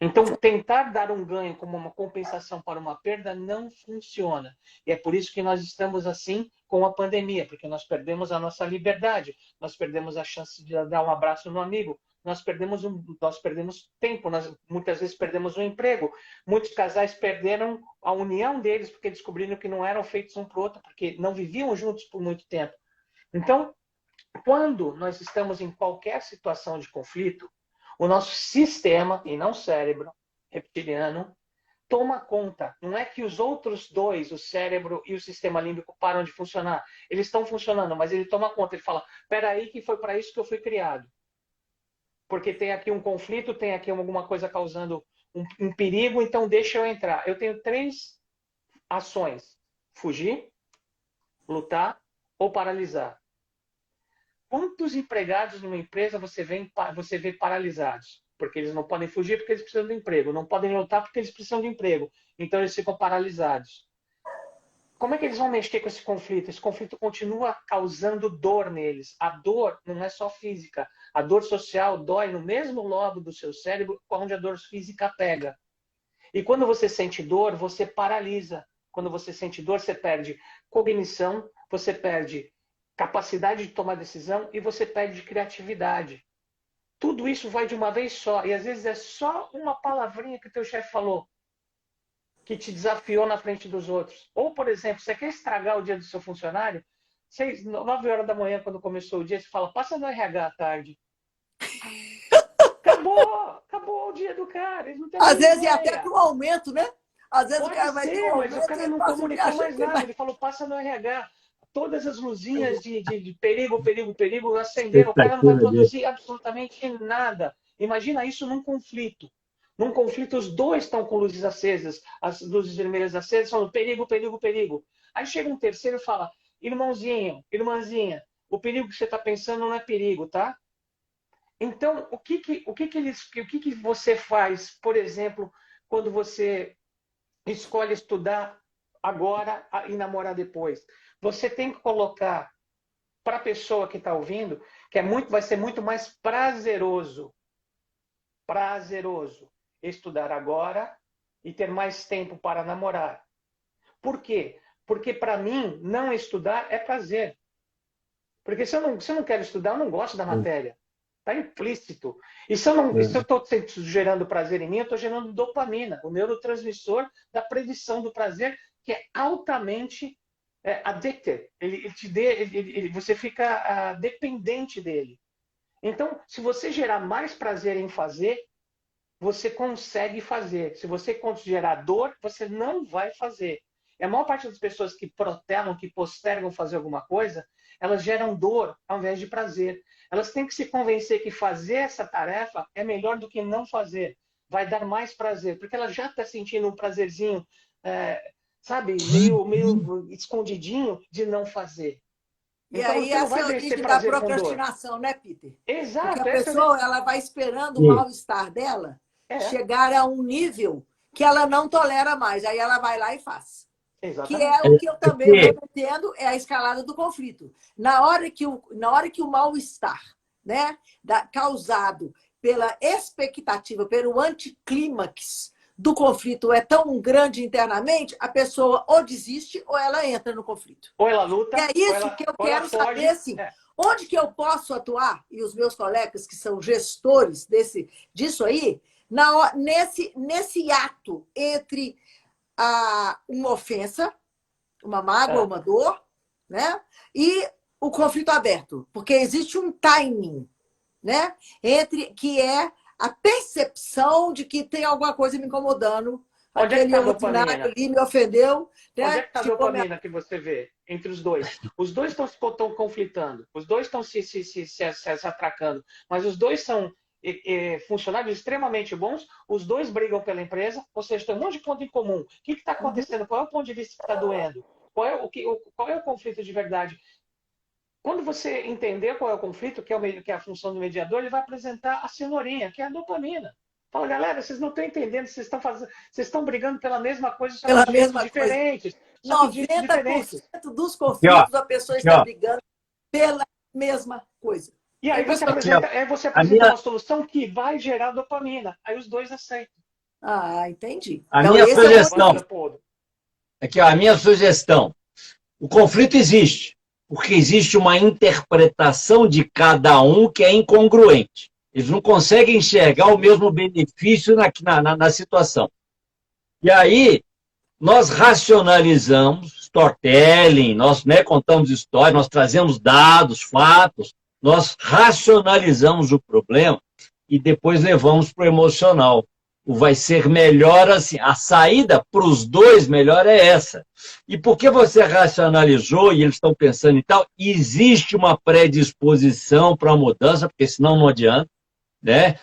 Então, tentar dar um ganho como uma compensação para uma perda não funciona. E é por isso que nós estamos assim com a pandemia, porque nós perdemos a nossa liberdade, nós perdemos a chance de dar um abraço no amigo, nós perdemos tempo, nós muitas vezes perdemos o emprego. Muitos casais perderam a união deles porque descobriram que não eram feitos um para o outro, porque não viviam juntos por muito tempo. Então, quando nós estamos em qualquer situação de conflito, o nosso sistema, e não o cérebro reptiliano, toma conta. Não é que os outros dois, o cérebro e o sistema límbico, param de funcionar. Eles estão funcionando, mas ele toma conta. Ele fala, espera aí que foi para isso que eu fui criado. Porque tem aqui um conflito, tem aqui alguma coisa causando um perigo, então deixa eu entrar. Eu tenho 3 ações: fugir, lutar ou paralisar. Quantos empregados numa empresa você vê paralisados? Porque eles não podem fugir porque eles precisam de emprego, não podem lutar porque eles precisam de emprego, então eles ficam paralisados. Como é que eles vão mexer com esse conflito? Esse conflito continua causando dor neles. A dor não é só física. A dor social dói no mesmo lobo do seu cérebro onde a dor física pega. E quando você sente dor, você paralisa. Quando você sente dor, você perde cognição, você perde capacidade de tomar decisão e você perde criatividade. Tudo isso vai de uma vez só. E às vezes é só uma palavrinha que o teu chefe falou que te desafiou na frente dos outros. Ou, por exemplo, você quer estragar o dia do seu funcionário, 9 horas da manhã, quando começou o dia, você fala, passa no RH à tarde. Acabou o dia do cara. Eles não têm Às vezes é ideia. até com um aumento, né? Às vezes Pode o cara vai ter um aumento, mas o cara não comunicou mais nada. Ele falou, passa no RH. Todas as luzinhas de perigo, perigo, perigo acenderam. O cara não vai produzir absolutamente nada. Imagina isso num conflito. Num conflito, os dois estão com luzes acesas, as luzes vermelhas acesas, falando perigo, perigo, perigo. Aí chega um terceiro e fala, irmãozinho, irmãzinha, o perigo que você está pensando não é perigo, tá? Então, o que você faz, por exemplo, quando você escolhe estudar agora e namorar depois? Você tem que colocar para a pessoa que está ouvindo que vai ser muito mais prazeroso estudar agora e ter mais tempo para namorar. Por quê? Porque para mim, não estudar é prazer. Porque se eu não quero estudar, eu não gosto da matéria. Está implícito. E se eu estou gerando prazer em mim, eu estou gerando dopamina, o neurotransmissor da predição do prazer, que é altamente addicted. Você fica dependente dele. Então, se você gerar mais prazer em fazer, você consegue fazer. Se você gerar dor, você não vai fazer. E a maior parte das pessoas que protelam, que postergam fazer alguma coisa, elas geram dor ao invés de prazer. Elas têm que se convencer que fazer essa tarefa é melhor do que não fazer. Vai dar mais prazer, porque ela já está sentindo um prazerzinho, sabe, meio escondidinho de não fazer. E então, aí essa é a origem da procrastinação, né, Peter? Exato. Porque a pessoa ela vai esperando o mal-estar dela chegar a um nível que ela não tolera mais. Aí ela vai lá e faz. Exatamente. Que é o que eu também entendo, é a escalada do conflito. Na hora que o mal-estar, né, causado pela expectativa, pelo anticlímax do conflito é tão grande internamente, a pessoa ou desiste ou ela entra no conflito. Ou ela luta. E é isso que eu quero saber, assim, onde que eu posso atuar, e os meus colegas que são gestores disso aí, nesse ato entre uma ofensa, uma mágoa, uma dor, né? E o conflito aberto. Porque existe um timing, né? Que é a percepção de que tem alguma coisa me incomodando. Onde aquele é ordinário ali me ofendeu. Né? Onde é que está a dopamina que você vê entre os dois? Os dois estão conflitando, os dois estão se atracando, mas os dois são funcionários extremamente bons, os dois brigam pela empresa, ou seja, tem um monte de ponto em comum. O que está acontecendo? Qual é o ponto de vista que está doendo? Qual é o conflito de verdade? Quando você entender qual é o conflito, que é a função do mediador, ele vai apresentar a cenourinha, que é a dopamina. Fala, galera, vocês não estão entendendo, vocês estão brigando pela mesma coisa, só pela de mesma jeitos diferentes. 90% dos conflitos a pessoa está brigando pela mesma coisa. E aí você apresenta uma solução que vai gerar dopamina. Aí os dois aceitam. Ah, entendi. A minha sugestão. Aqui, ó, a minha sugestão. O conflito existe, porque existe uma interpretação de cada um que é incongruente. Eles não conseguem enxergar o mesmo benefício na situação. E aí, nós racionalizamos, storytelling, nós contamos histórias, nós trazemos dados, fatos, nós racionalizamos o problema e depois levamos para o emocional. Vai ser melhor assim. A saída para os dois melhor é essa. E porque você racionalizou e eles estão pensando e tal, existe uma predisposição para a mudança, porque senão não adianta, né?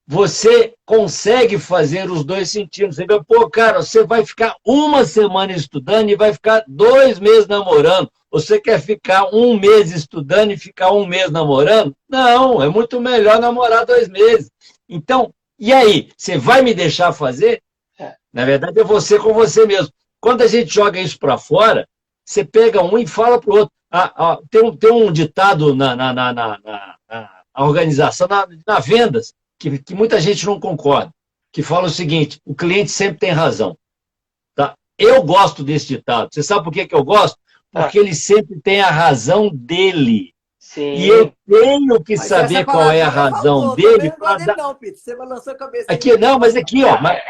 você consegue fazer os dois sentidos. Você vê, pô, cara, você vai ficar uma semana estudando e vai ficar 2 meses namorando. Você quer ficar 1 mês estudando e ficar 1 mês namorando? Não, é muito melhor namorar 2 meses. Então, e aí? Você vai me deixar fazer? Na verdade, é você com você mesmo. Quando a gente joga isso para fora, você pega um e fala para o outro. Tem um ditado na organização, na vendas, que muita gente não concorda, que fala o seguinte: o cliente sempre tem razão. Tá? Eu gosto desse ditado. Você sabe por que eu gosto? Porque ele sempre tem a razão dele. Sim. E eu tenho que saber qual é a razão dele. Não, Peter. Você balançou a cabeça. Aqui, não, mas aqui, ó. Mas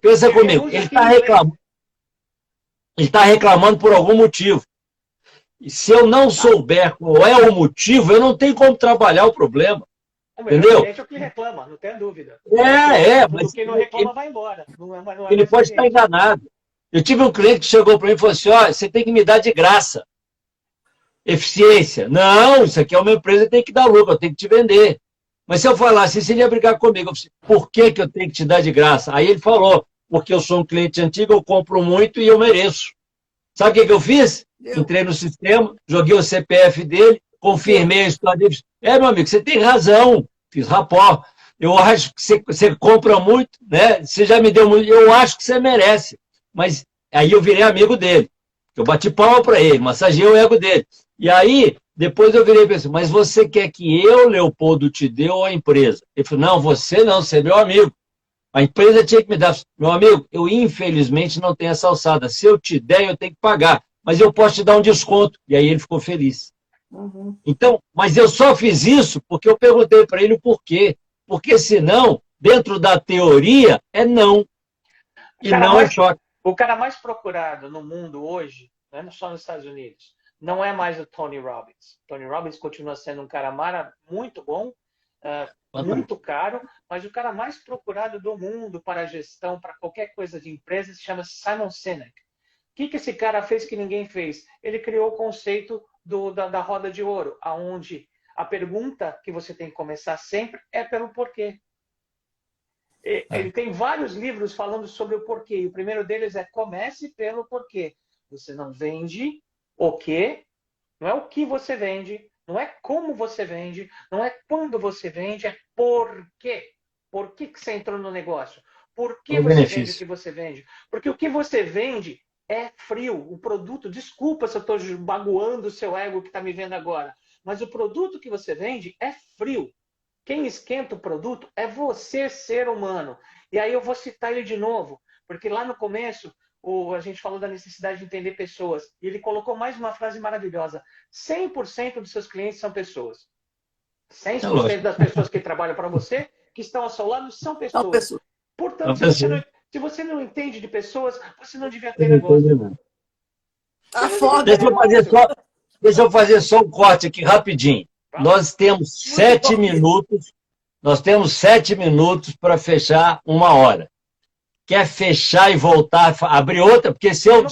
pensa comigo. Ele está reclamando. Ele está reclamando por algum motivo. E se eu não souber qual é o motivo, eu não tenho como trabalhar o problema. Entendeu? É o que reclama, não tem dúvida. Mas quem não reclama vai embora. Ele pode estar enganado. Eu tive um cliente que chegou para mim e falou assim: ó, você tem que me dar de graça. Eficiência. Não, isso aqui é uma empresa que tem que dar lucro, eu tenho que te vender. Mas se eu falasse isso, ele ia brigar comigo. Eu falei, por que eu tenho que te dar de graça? Aí ele falou: porque eu sou um cliente antigo, eu compro muito e eu mereço. Sabe o que eu fiz? Entrei no sistema, joguei o CPF dele, confirmei a história dele. Meu amigo, você tem razão. Fiz rapó. Eu acho que você compra muito, né? Você já me deu muito, eu acho que você merece. Mas aí eu virei amigo dele. Eu bati palma para ele, massageei o ego dele. E aí, depois eu virei e pensei, mas você quer que eu, Leopoldo, te dê ou a empresa? Ele falou, não, você é meu amigo. A empresa tinha que me dar. Meu amigo, eu infelizmente não tenho essa alçada. Se eu te der, eu tenho que pagar. Mas eu posso te dar um desconto. E aí ele ficou feliz. Uhum. Então, mas eu só fiz isso porque eu perguntei para ele o porquê. Porque senão, dentro da teoria, é não. E não é choque. O cara mais procurado no mundo hoje, não é só nos Estados Unidos, não é mais o Tony Robbins. Tony Robbins continua sendo um cara muito bom, muito caro, mas o cara mais procurado do mundo para gestão, para qualquer coisa de empresa, se chama Simon Sinek. O que esse cara fez que ninguém fez? Ele criou o conceito da roda de ouro, onde a pergunta que você tem que começar sempre é pelo porquê. Ele tem vários livros falando sobre o porquê. E o primeiro deles é comece pelo porquê. Você não vende o quê, não é o que você vende, não é como você vende, não é quando você vende, é por quê. Por que você entrou no negócio? Por que você vende o que você vende? Porque o que você vende é frio. O produto, desculpa se eu estou magoando o seu ego que está me vendo agora, mas o produto que você vende é frio. Quem esquenta o produto é você, ser humano. E aí eu vou citar ele de novo, porque lá no começo a gente falou da necessidade de entender pessoas. E ele colocou mais uma frase maravilhosa. 100% dos seus clientes são pessoas. 100% das pessoas que trabalham para você, que estão ao seu lado, são pessoas. Portanto, se você não entende de pessoas, você não devia ter negócio. Deixa eu fazer só um corte aqui rapidinho. Nós temos 7 minutos. Nós temos 7 minutos para fechar 1 hora. Quer fechar e voltar, abrir outra? Porque se eu.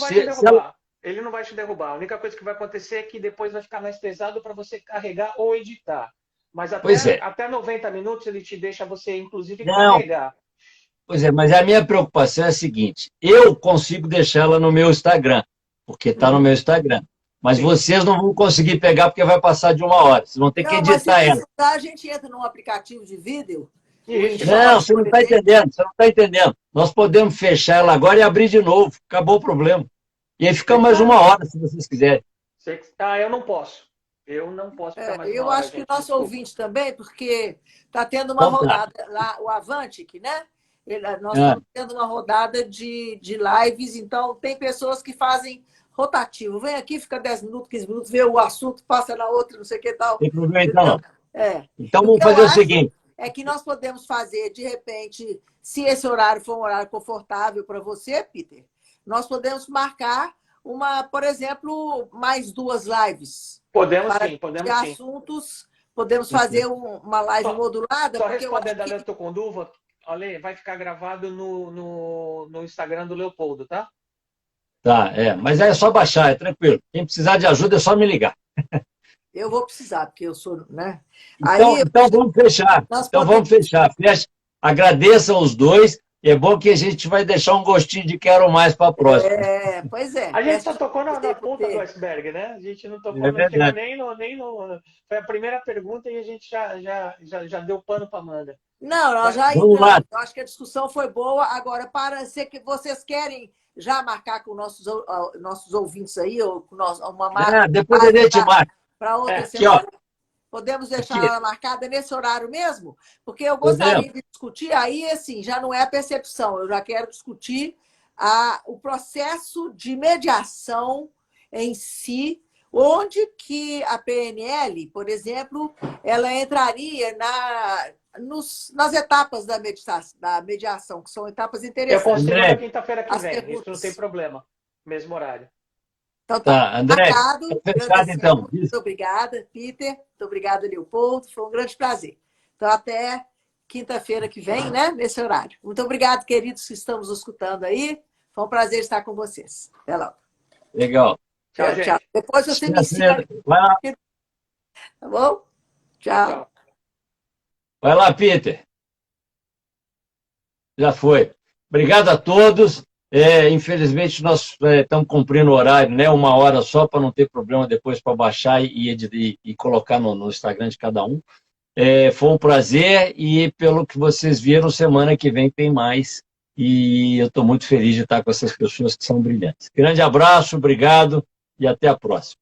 Ele não vai te derrubar. A única coisa que vai acontecer é que depois vai ficar mais pesado para você carregar ou editar. Mas até 90 minutos ele te deixa você, inclusive, carregar. Pois é, mas a minha preocupação é a seguinte: eu consigo deixar ela no meu Instagram, porque está no meu Instagram. Mas vocês não vão conseguir pegar porque vai passar de 1 hora. Vocês vão ter que editar ela. A gente entra num aplicativo de vídeo. Não, você não está entendendo. Você não está entendendo. Nós podemos fechar ela agora e abrir de novo. Acabou o problema. E aí fica mais 1 hora, se vocês quiserem. Eu não posso. Eu não posso ficar mais 1 hora. Eu acho que o nosso ouvinte também, porque está tendo uma rodada lá, o Avantic, né? Nós estamos tendo uma rodada de lives, então tem pessoas que fazem rotativo. Vem aqui, fica 10 minutos, 15 minutos, vê o assunto, passa na outra, não sei o que tal. Tem problema então, não. Então vamos fazer o seguinte. É que nós podemos fazer, de repente, se esse horário for um horário confortável para você, Peter, nós podemos marcar por exemplo, mais 2 lives. Podemos sim. Assuntos, podemos fazer uma live modulada. Só respondendo a Leandro Conduva, olha, vai ficar gravado no Instagram do Leopoldo, tá? Tá, mas é só baixar, é tranquilo. Quem precisar de ajuda é só me ligar. Eu vou precisar, porque eu sou, né? Então vamos fechar. Então vamos fechar. Fecha. Agradeça aos dois. É bom que a gente vai deixar um gostinho de quero mais para a próxima. Pois é. A gente só tocou na ponta do iceberg, né? A gente não tocou, não chegou nem no. Foi a primeira pergunta e a gente já deu pano para Amanda. Não, nós já Vamos lá. Eu acho que a discussão foi boa. Agora, para ser que vocês querem já marcar com nossos ouvintes aí, ou com uma marca. Depois a gente marca. Para outra semana. Aqui, podemos deixar ela marcada nesse horário mesmo? Porque eu gostaria de discutir, aí assim, já não é a percepção, eu já quero discutir o processo de mediação em si, onde que a PNL, por exemplo, ela entraria nas etapas da mediação, que são etapas interessantes. Eu consigo na quinta-feira que vem, isso não tem problema, mesmo horário. Então tá, André, marcado. Fechado, então. Muito obrigada, Peter. Muito obrigada, Leopoldo. Foi um grande prazer. Então, até quinta-feira que vem, né? Nesse horário. Muito obrigado, queridos que estamos escutando aí. Foi um prazer estar com vocês. Até logo. Legal. Tchau, gente. Tchau. Depois você me ensina. Vai lá. Tá bom? Tchau. Vai lá, Peter. Já foi. Obrigado a todos. Infelizmente, nós estamos cumprindo o horário, né? 1 hora só, para não ter problema depois para baixar e colocar no Instagram de cada um. Foi um prazer e, pelo que vocês viram, semana que vem tem mais. E eu estou muito feliz de estar com essas pessoas que são brilhantes. Grande abraço, obrigado e até a próxima.